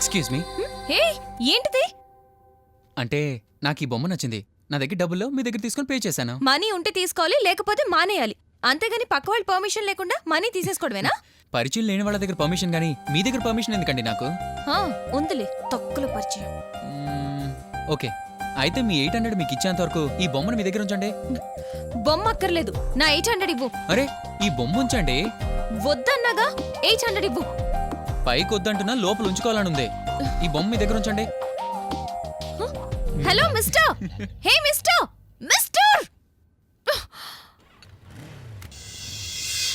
Excuse me. హే ఏంటిది? అంటే నాకు ఈ బొమ్మ నచ్చింది. నా దగ్గర డబ్బుల్లో మీ దగ్గర తీసుకొని పే చేశాను. మనీ ఉంటే తీసుకోవాలి, లేకపోతే మానేయాలి. అంతేగాని పక్క వాళ్ళ పర్మిషన్ లేకుండా మనీ తీసేసుకోవడమేనా? పరిచయం లేని వాళ్ళ దగ్గర పర్మిషన్ గానీ మీ దగ్గర పర్మిషన్ ఎందుకండి నాకు? ఉందిలే తొక్కుల పరిచయం. ఓకే, అయితే మీ 800 మీకు ఇచ్చేంత వరకు ఈ బొమ్మను మీ దగ్గర ఉంచండి. బొమ్మ అక్కర్లేదు, నా 800 ఇవ్వు. అరే, ఈ బొమ్మ ఉంచండి. వద్దన్నాగా, 800 ఇవ్వు. పైకి వద్దంటున్నా లోపల ఉంచుకోవాలని ఉంది. ఈ బొమ్మ మీ దగ్గర ఉంచండి. Hello mister, hey mister, mister.